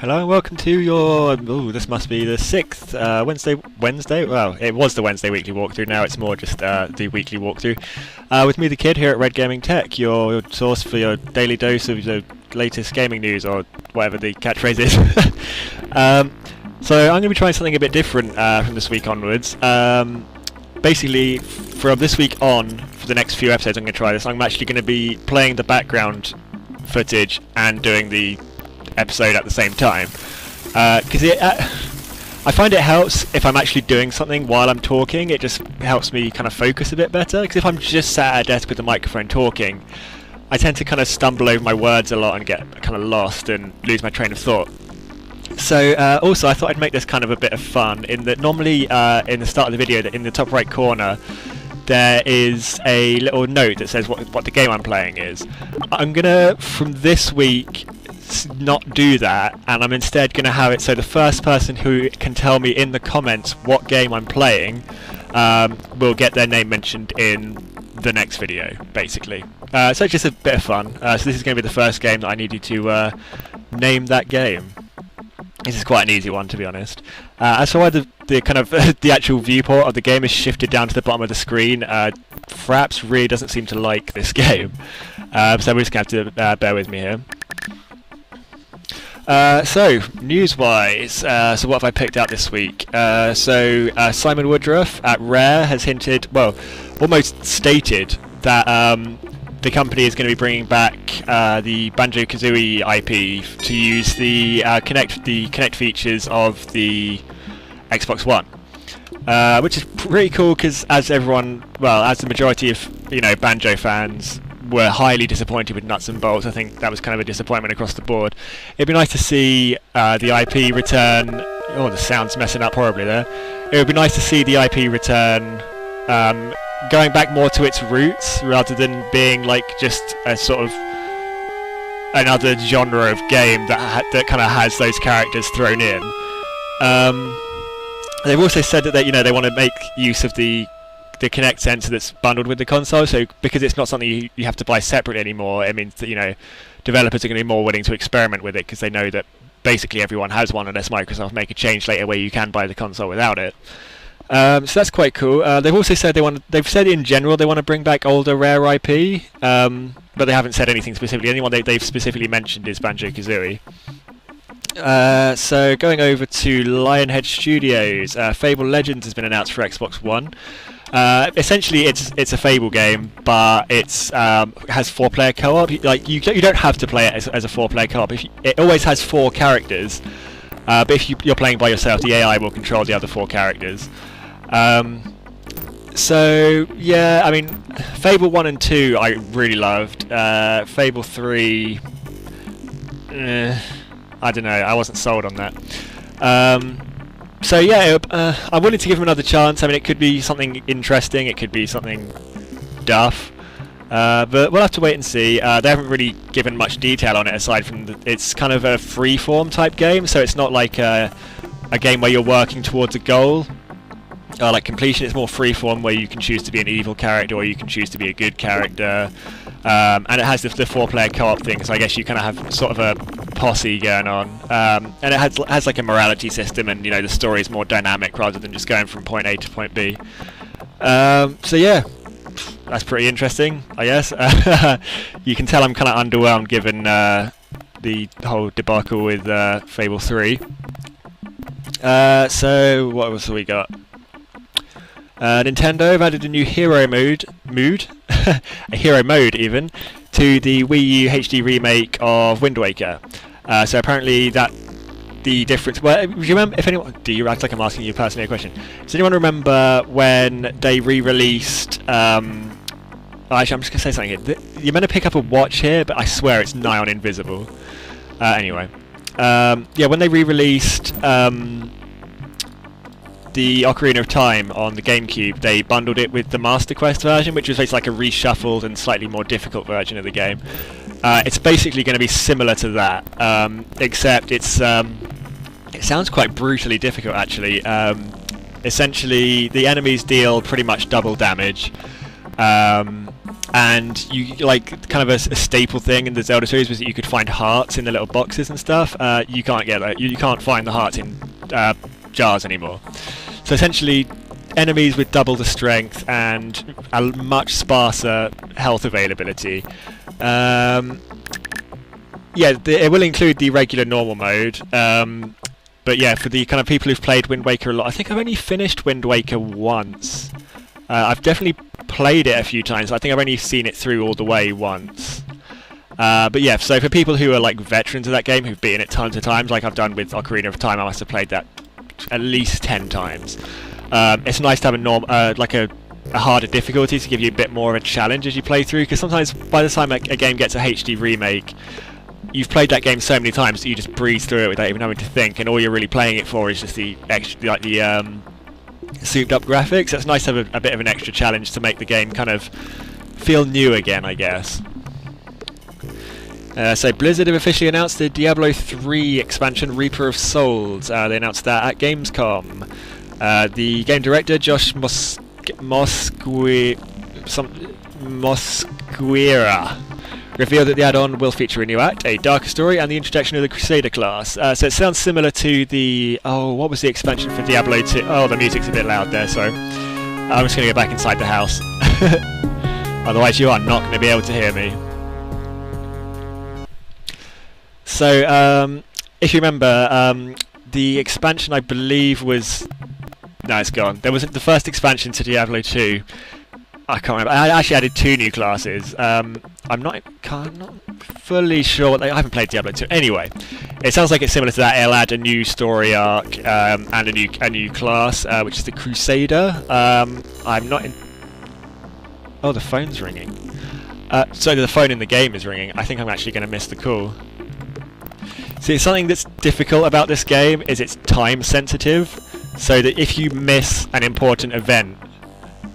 Hello and welcome to your, this must be the 6th Wednesday, well it was the Wednesday weekly walkthrough, now it's more just the weekly walkthrough, with me the Kid here at Red Gaming Tech, your source for your daily dose of the latest gaming news, or whatever the catchphrase is. So I'm going to be trying something a bit different from this week onwards. Basically, from this week on, for the next few episodes I'm going to try this, I'm actually going to be playing the background footage and doing the episode at the same time, because I find it helps if I'm actually doing something while I'm talking. It just helps me kind of focus a bit better, because if I'm just sat at a desk with a microphone talking, I tend to kind of stumble over my words a lot and get kind of lost and lose my train of thought. So also I thought I'd make this kind of a bit of fun, in that normally in the start of the video, in the top right corner there is a little note that says what the game I'm playing is. I'm gonna, from this week, not do that, and I'm instead going to have it so the first person who can tell me in the comments what game I'm playing will get their name mentioned in the next video, basically. So it's just a bit of fun. So this is going to be the first game that I need you to name that game. This is quite an easy one, to be honest. As for why the kind of the actual viewport of the game is shifted down to the bottom of the screen, Fraps really doesn't seem to like this game, so we're just going to have to bear with me here. So, news-wise, so what have I picked out this week? Simon Woodruff at Rare has hinted, well, almost stated that the company is going to be bringing back the Banjo-Kazooie IP to use the Connect features of the Xbox One, which is pretty cool, because as the majority of Banjo fans were highly disappointed with Nuts and Bolts. I think that was kind of a disappointment across the board. It'd be nice to see the IP return. Oh, the sound's messing up horribly there. It would be nice to see the IP return, going back more to its roots rather than being like just a sort of another genre of game that kind of has those characters thrown in. They've also said that they want to make use of the Kinect sensor that's bundled with the console, so because it's not something you have to buy separately anymore, it means that developers are going to be more willing to experiment with it, because they know that basically everyone has one, unless Microsoft make a change later where you can buy the console without it. So that's quite cool. They've also said they've said in general they want to bring back older Rare IP, but they haven't said anything specifically. The only one they've specifically mentioned is Banjo-Kazooie. So going over to Lionhead Studios, Fable Legends has been announced for Xbox One. Essentially, it's a Fable game, but it's has 4-player co-op. Like you don't have to play it as a 4-player co-op. It always has 4 characters, but if you're playing by yourself, the AI will control the other 4 characters. So yeah, I mean, Fable 1 and 2 I really loved. Fable 3, I don't know, I wasn't sold on that. So yeah, I'm willing to give him another chance. I mean, it could be something interesting, it could be something duff, but we'll have to wait and see. They haven't really given much detail on it, aside from it's kind of a free-form type game, so it's not like a game where you're working towards a goal, like completion. It's more free-form, where you can choose to be an evil character or you can choose to be a good character, and it has the 4-player co-op thing, so I guess you kind of have sort of a posse going on, and it has like a morality system, and the story is more dynamic rather than just going from point A to point B. So yeah, that's pretty interesting, I guess. You can tell I'm kind of underwhelmed given the whole debacle with Fable 3. So what else have we got? Nintendo have added a new hero mode, a hero mode even, to the Wii U HD remake of Wind Waker. So apparently the difference. Well, do you remember? If anyone, do you act like I'm asking you personally a question? Does anyone remember when they re-released? Actually, I'm just gonna say something here. You're meant to pick up a watch here, but I swear it's nigh on invisible. Anyway, yeah, when they re-released the Ocarina of Time on the GameCube, they bundled it with the Master Quest version, which was basically like a reshuffled and slightly more difficult version of the game. It's basically going to be similar to that, except it sounds quite brutally difficult, actually. Essentially, the enemies deal pretty much double damage, and you like kind of a staple thing in the Zelda series was that you could find hearts in the little boxes and stuff. You can't get that. You can't find the hearts in jars anymore. So essentially, enemies with double the strength and a much sparser health availability. Yeah, it will include the regular normal mode. But yeah, for the kind of people who've played Wind Waker a lot, I think I've only finished Wind Waker once. I've definitely played it a few times. I think I've only seen it through all the way once. But yeah, so for people who are like veterans of that game, who've beaten it tons of times, like I've done with Ocarina of Time, I must have played that at least 10 times. It's nice to have like a harder difficulty to give you a bit more of a challenge as you play through, because sometimes by the time a game gets a HD remake, you've played that game so many times that you just breeze through it without even having to think, and all you're really playing it for is just the extra, like the souped up graphics. So it's nice to have a bit of an extra challenge to make the game kind of feel new again, I guess. So Blizzard have officially announced the Diablo 3 expansion, Reaper of Souls. They announced that at Gamescom. The game director, Josh Mosquera, revealed that the add-on will feature a new act, a darker story, and the introduction of the Crusader class. So it sounds similar to the... Oh, what was the expansion for Diablo 2? Oh, the music's a bit loud there, so I'm just going to go back inside the house. Otherwise you are not going to be able to hear me. So, if you remember, the expansion I believe was... No, it's gone. There was the first expansion to Diablo 2. I can't remember. I actually added 2 new classes. I'm not fully sure. I haven't played Diablo 2. Anyway, it sounds like it's similar to that. It'll add a new story arc and a new class, which is the Crusader. I'm not in... Oh, the phone's ringing. So the phone in the game is ringing. I think I'm actually going to miss the call. See, something that's difficult about this game is it's time sensitive, so that if you miss an important event,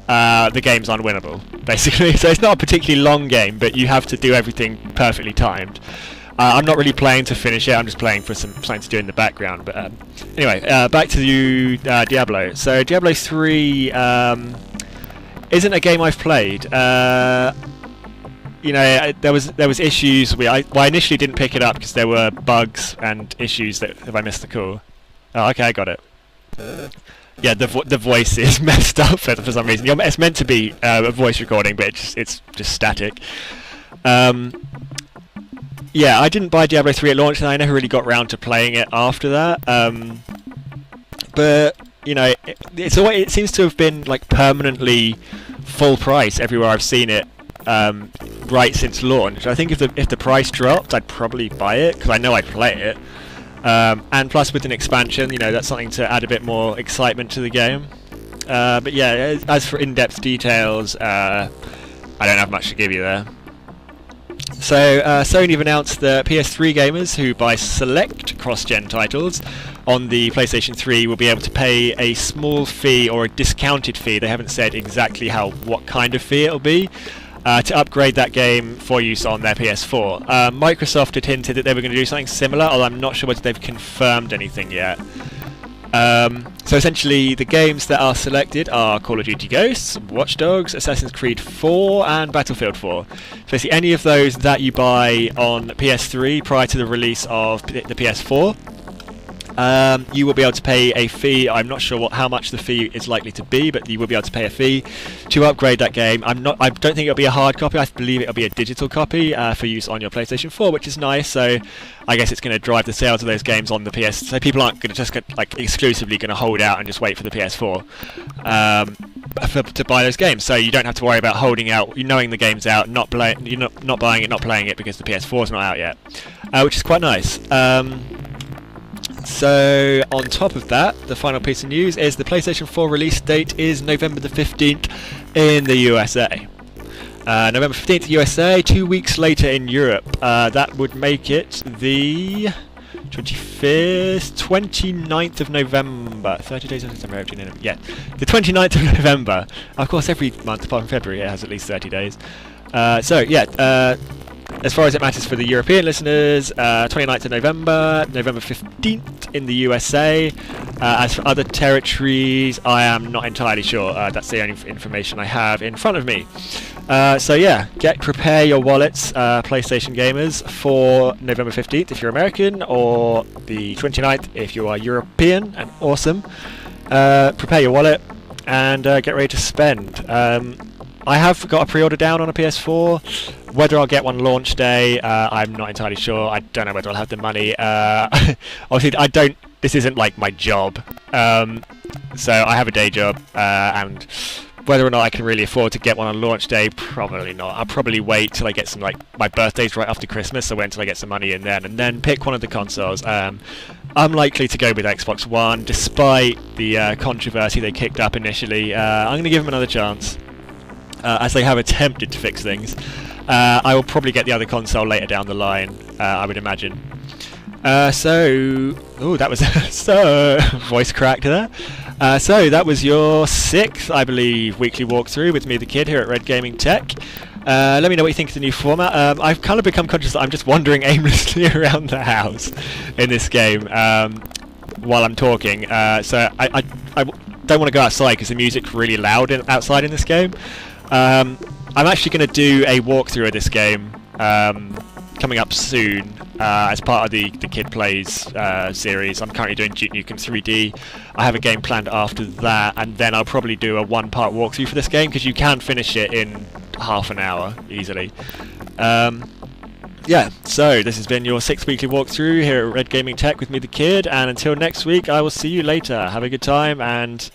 the game's unwinnable, basically. So it's not a particularly long game, but you have to do everything perfectly timed. I'm not really playing to finish it, I'm just playing for something to do in the background. But anyway, back to you, Diablo. So Diablo 3 isn't a game I've played. You know, there was issues. I initially didn't pick it up because there were bugs and issues that if I missed the call. Oh, okay, I got it. Yeah, the voice is messed up for some reason. It's meant to be a voice recording, but it's just static. Yeah, I didn't buy Diablo 3 at launch, and I never really got round to playing it after that. But you know, it seems to have been like permanently full price everywhere I've seen it. Right since launch. I think if the price dropped, I'd probably buy it because I know I'd play it. And plus, with an expansion, you know, that's something to add a bit more excitement to the game. But yeah, as for in-depth details, I don't have much to give you there. So Sony have announced that PS3 gamers who buy select cross-gen titles on the PlayStation 3 will be able to pay a small fee or a discounted fee. They haven't said exactly what kind of fee it'll be. To upgrade that game for use on their PS4. Microsoft had hinted that they were going to do something similar, although I'm not sure whether they've confirmed anything yet. So essentially, the games that are selected are Call of Duty Ghosts, Watch Dogs, Assassin's Creed 4, and Battlefield 4. So basically, any of those that you buy on PS3 prior to the release of the PS4, you will be able to pay a fee. I'm not sure how much the fee is likely to be, but you will be able to pay a fee to upgrade that game. I don't think it'll be a hard copy. I believe it'll be a digital copy for use on your PlayStation 4, which is nice. So I guess it's going to drive the sales of those games on the PS. So people aren't going to just exclusively going to hold out and just wait for the PS4 to buy those games. So you don't have to worry about holding out, knowing the game's out, not buying it, not playing it because the PS4 is not out yet, which is quite nice. So, on top of that, the final piece of news is the PlayStation 4 release date is November the 15th in the USA. November 15th USA, 2 weeks later in Europe. That would make it the 25th, 29th of November. 30 days of November, yeah. The 29th of November. Of course, every month apart from February it has at least 30 days. So, yeah. As far as it matters for the European listeners, 29th of November, November 15th in the USA. As for other territories, I am not entirely sure. That's the only information I have in front of me. So yeah, prepare your wallets, PlayStation gamers, for November 15th if you're American, or the 29th if you are European and awesome. Prepare your wallet and get ready to spend. I have got a pre-order down on a PS4. Whether I'll get one launch day, I'm not entirely sure. I don't know whether I'll have the money. Obviously, this isn't like my job. So I have a day job, and whether or not I can really afford to get one on launch day, probably not. I'll probably wait till I get some, like, my birthday's right after Christmas, so wait until I get some money in then, and then pick one of the consoles. I'm likely to go with Xbox One, despite the controversy they kicked up initially. I'm going to give them another chance, as they have attempted to fix things. I will probably get the other console later down the line, I would imagine. That was so voice cracked there. So that was your 6th, I believe, weekly walkthrough with me, the kid, here at Red Gaming Tech. Let me know what you think of the new format. I've kind of become conscious that I'm just wandering aimlessly around the house in this game while I'm talking. So I don't want to go outside because the music's really loud outside in this game. I'm actually going to do a walkthrough of this game coming up soon as part of the Kid Plays series. I'm currently doing Duke Nukem 3D. I have a game planned after that, and then I'll probably do a one-part walkthrough for this game, because you can finish it in half an hour easily. Yeah, so this has been your 6th weekly walkthrough here at Red Gaming Tech with me, the kid, and until next week, I will see you later. Have a good time, and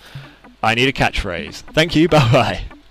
I need a catchphrase. Thank you, bye-bye.